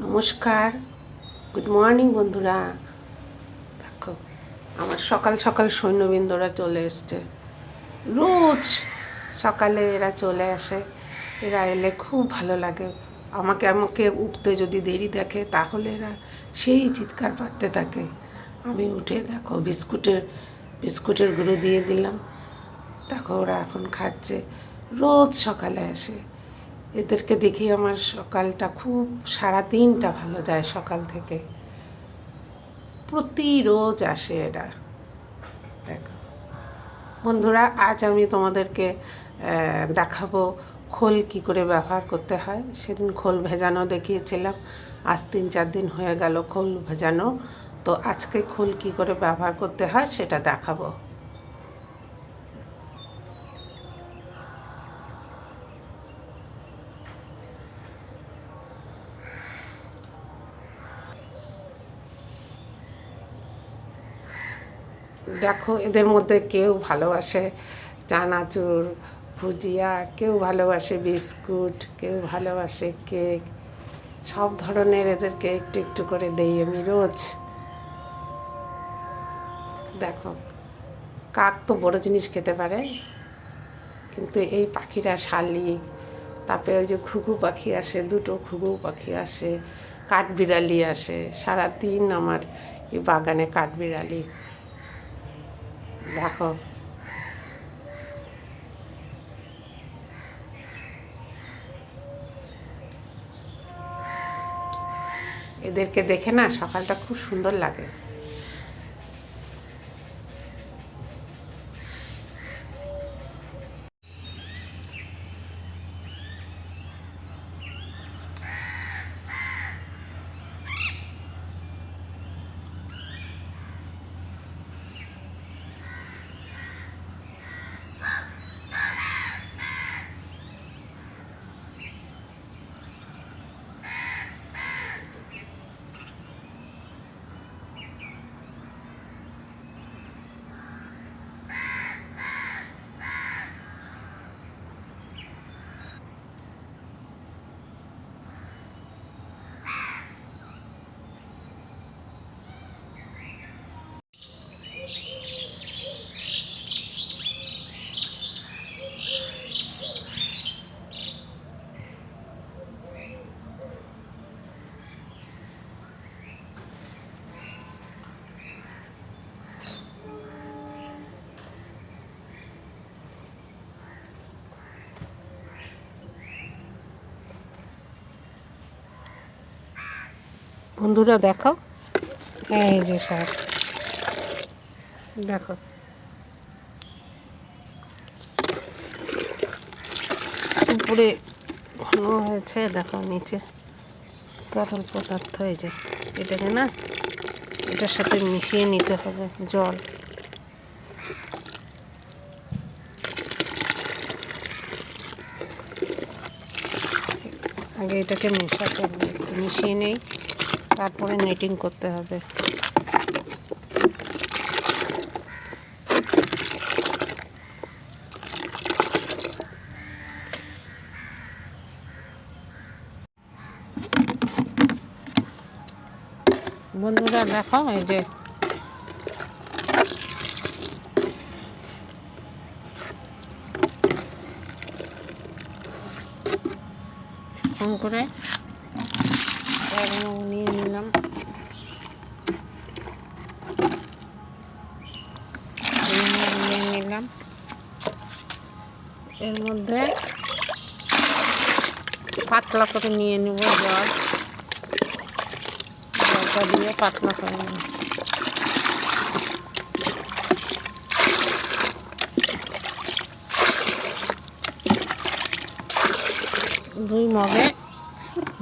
নমস্কার, good morning বন্ধুরা। দেখো, আমার সকাল সকাল সৈন্যবৃন্দরা চলে এসছে। রোজ সকালে এরা চলে আসে। এরা এলে খুব ভালো লাগে। আমাকে আমাকে উঠতে যদি দেরি দেখে তাহলে এরা সেই চিৎকার পাড়তে থাকে। আমি উঠে দেখো বিস্কুটের গুঁড়ো দিয়ে দিলাম। দেখো ওরা এখন খাচ্ছে। রোজ সকালে আসে। এদেরকে দেখি আমার সকালটা খুব সারাদিনটা ভালো যায়। সকাল থেকে রোজ আসে এরা। দেখো বন্ধুরা, আজ আমি তোমাদেরকে দেখাবো খোল কি করে ব্যবহার করতে হয়। সেদিন খোল ভেজানো দেখিয়েছিলাম, আজ 3-4 দিন হয়ে গেল খোল ভেজানো। তো আজকে খোল কি করে ব্যবহার করতে হয় সেটা দেখাবো। দেখো, এদের মধ্যে কেউ ভালোবাসে চানাচুর, ভুজিয়া, কেউ ভালোবাসে বিস্কুট, কেউ ভালোবাসে কেক। সব ধরনের এদেরকে একটু একটু করে দেই আমি রোজ। দেখো, কাক তো বড় জিনিস খেতে পারে, কিন্তু এই পাখিরা শালিক, তারপরে ওই যে ঘুঘু পাখি আসে, 2টো ঘুঘু পাখি আসে, কাঠবিড়ালি আসে। সারাদিন আমার এই বাগানে কাঠবিড়ালি। দেখো, এদেরকে দেখে না সকালটা খুব সুন্দর লাগে। বন্ধুরা দেখো, এই যে সার, দেখো উপরে ঘন হয়েছে, দেখো নিচে তরল পদার্থ। এই যে এটাকে না, এটার সাথে মিশিয়ে নিতে হবে জল। আগে এটাকে মেশাতে হবে, মিশিয়ে নেই, তারপরে নেটিং করতে হবে। বন্ধুরা দেখো, এই যে ফোন করে নিয়ে নিলাম। নিয়ে নিলাম, এর মধ্যে পাতলা করে নিয়ে নেব জলটা দিয়ে পাতলা করে নেব।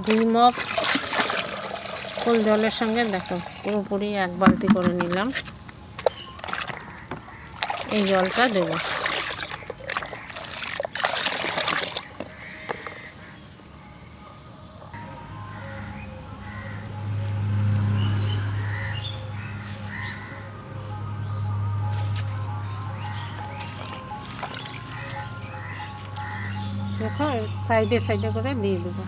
দুই মগ খোল জলের সঙ্গে দেখো পুরোপুরি 1 বালতি করে নিলাম। এই জলটা দেব। দেখো, সাইডে সাইডে করে দিয়ে দেবো।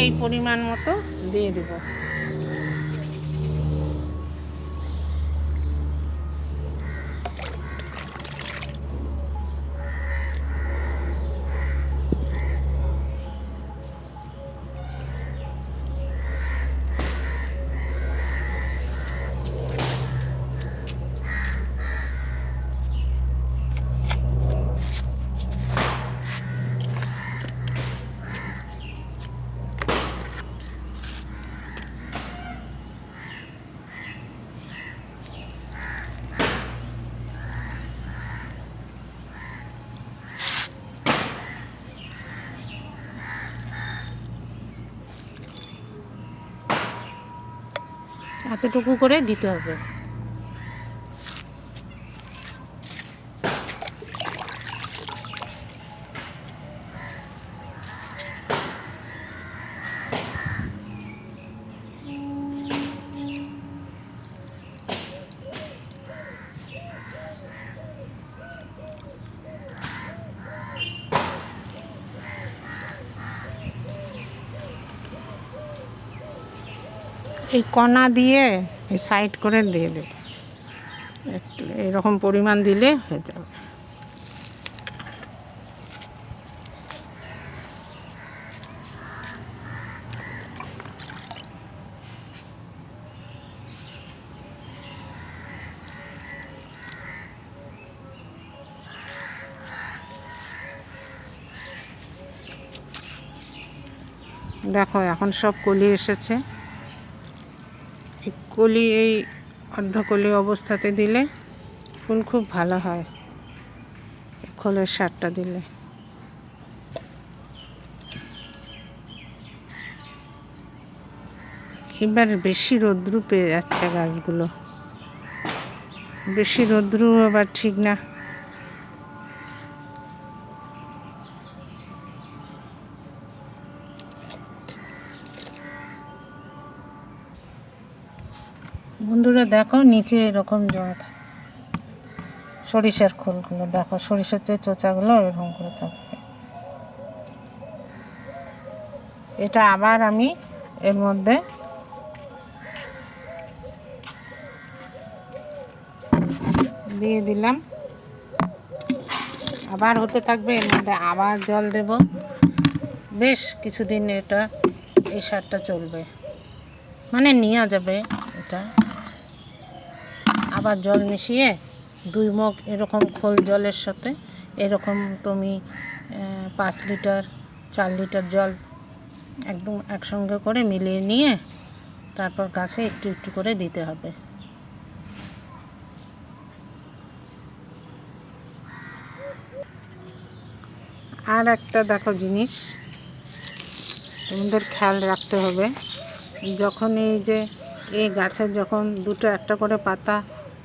এই পরিমাণ মতো দিয়ে দেব। এতটুকু করে দিতে হবে। এই কণা দিয়ে এই সাইড করে দিয়ে দেব, একটু এরকম পরিমাণ দিলে হয়ে যাবে। দেখো এখন সব কলি এসেছে। এই কলি এই অর্ধকলি অবস্থাতে দিলে ফুল খুব ভালো হয়, খোলের সারটা দিলে। এবার বেশি রৌদ্র পেয়ে যাচ্ছে গাছগুলো, বেশি রৌদ্র আবার ঠিক না। বন্ধুরা দেখো নিচে এরকম জমা থাকে সরিষার খোলগুলো, দেখো সরিষার যে চোচাগুলো এরকম করে থাকবে। এটা আবার আমি এর মধ্যে দিয়ে দিলাম, আবার হতে থাকবে। এর মধ্যে আবার জল দেব, বেশ কিছুদিন এটা এই সারটা চলবে, মানে নেওয়া যাবে। এটা আবার জল মিশিয়ে 2 মগ এরকম খোল জলের সাথে এরকম তুমি 5 লিটার 4 লিটার জল একদম একসঙ্গে করে মিলিয়ে নিয়ে তারপর গাছে একটু একটু করে দিতে হবে। আর একটা দেখো জিনিস তোমাদের খেয়াল রাখতে হবে, যখন এই গাছের যখন দুটো একটা করে পাতা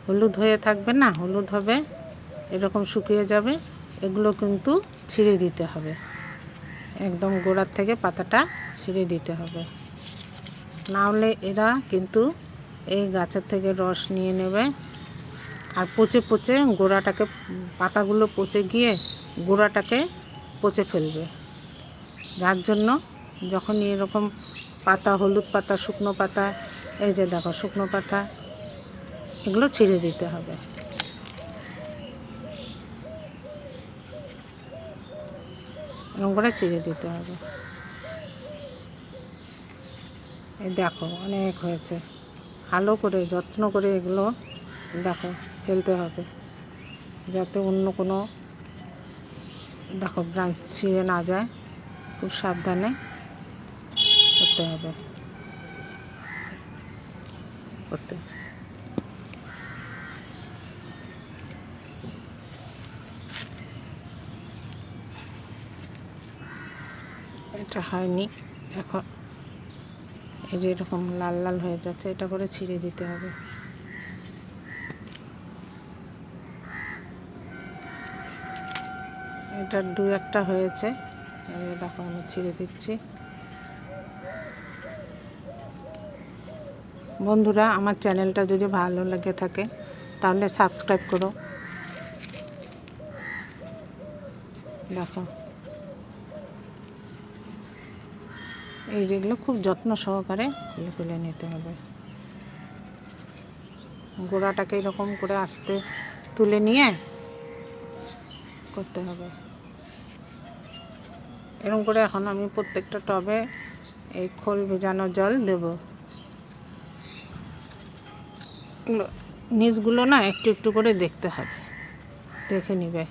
হলুদ হয়ে থাকবে না, হলুদ হবে এরকম শুকিয়ে যাবে, এগুলো কিন্তু ছিঁড়ে দিতে হবে। একদম গোড়ার থেকে পাতাটা ছিঁড়ে দিতে হবে, না হলে এরা কিন্তু এই গাছের থেকে রস নিয়ে নেবে আর পচে পচে গোড়াটাকে, পাতাগুলো পচে গিয়ে গোড়াটাকে পচে ফেলবে। যার জন্য যখনই এরকম পাতা, হলুদ পাতা, শুকনো পাতা, এই যে দেখো শুকনো পাতা, এগুলো ছিঁড়ে দিতে হবে। এরকম করে ছিঁড়ে দিতে হবে। এই দেখো অনেক হয়েছে, ভালো করে যত্ন করে এগুলো দেখো ফেলতে হবে, যাতে অন্য কোনো দেখো ব্রাঞ্চ ছিঁড়ে না যায়, খুব সাবধানে করতে হবে। এটা হয়নি, এখন এই যে এরকম লাল লাল হয়ে যাচ্ছে, এটা করে ছিঁড়ে দিতে হবে। এটার 2-1টা হয়েছে, দেখো আমি ছিঁড়ে দিচ্ছি। বন্ধুরা আমার চ্যানেলটা যদি ভালো লেগে থাকে তাহলে সাবস্ক্রাইব করো। দেখো এই যেগুলো খুব যত্ন সহকারে খুলে খুলে নিতে হবে। গোড়াটাকে এরকম করে আস্তে তুলে নিয়ে করতে হবে। এরকম করে এখন আমি প্রত্যেকটা টবে এই খোল ভেজানো জল দেব। নিচগুলো না একটু একটু করে দেখতে হবে, দেখে নিবে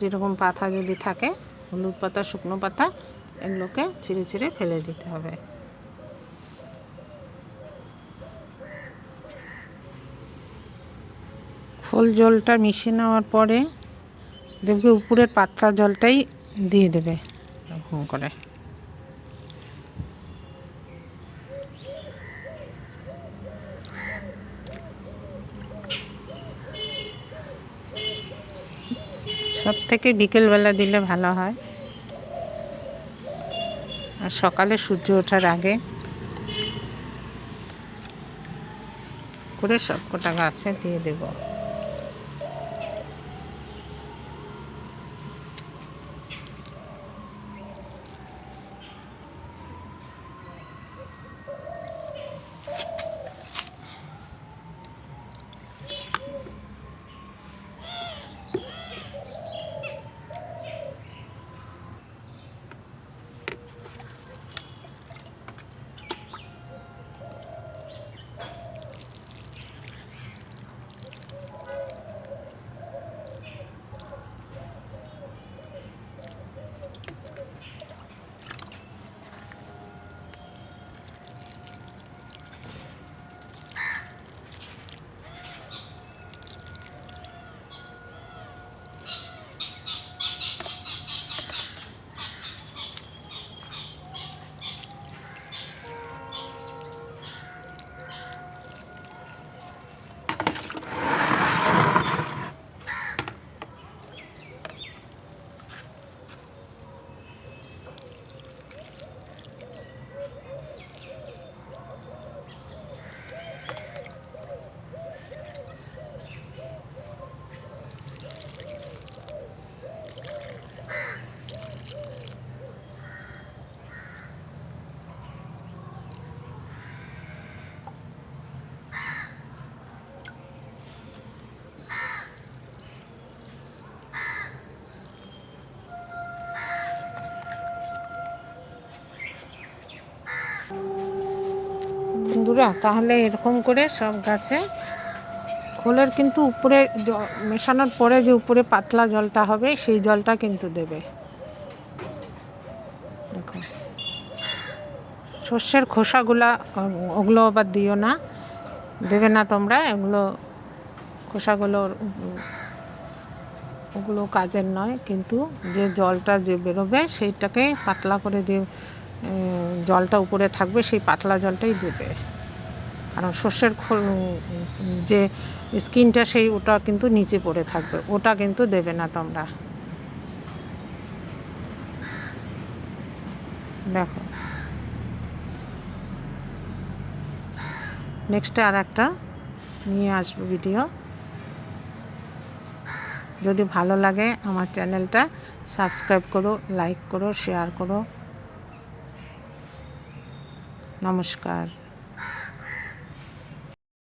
যেরকম পাতা যদি থাকে, হলুদ পাতা, শুকনো পাতা, এগুলোকে ছিঁড়ে ছিঁড়ে ফেলে দিতে হবে। খোল জলটা মিশিয়ে নেওয়ার পরে দেখবে উপরের পাতলা জলটাই দিয়ে দেবে এরকম করে। সব থেকে বিকেলবেলা দিলে ভালো হয়, আর সকালে সূর্য ওঠার আগে করে সব কটা গাছে দিয়ে দেব। বন্ধুরা, তাহলে এরকম করে সব গাছে খোলের কিন্তু উপরে মেশানোর পরে যে উপরে পাতলা জলটা হবে সেই জলটা কিন্তু দেবে। দেখো, সর্ষের খোসাগুলা ওগুলো আবার দিও না, দেবে না তোমরা এগুলো, ওগুলো কাজের নয়। কিন্তু যে জলটা যে বেরোবে সেইটাকে পাতলা করে দিয়ে জলটা উপরে থাকবে, সেই পাতলা জলটাই দেবে। কারণ সর্ষের যে স্কিনটা সেই ওটা কিন্তু নিচে পড়ে থাকবে, ওটা কিন্তু দেবে না তোমরা। দেখো, নেক্সটে আর একটা নিয়ে আসবো ভিডিও। যদি ভালো লাগে আমার চ্যানেলটা সাবস্ক্রাইব করো, লাইক করো, শেয়ার করো। নমস্কার।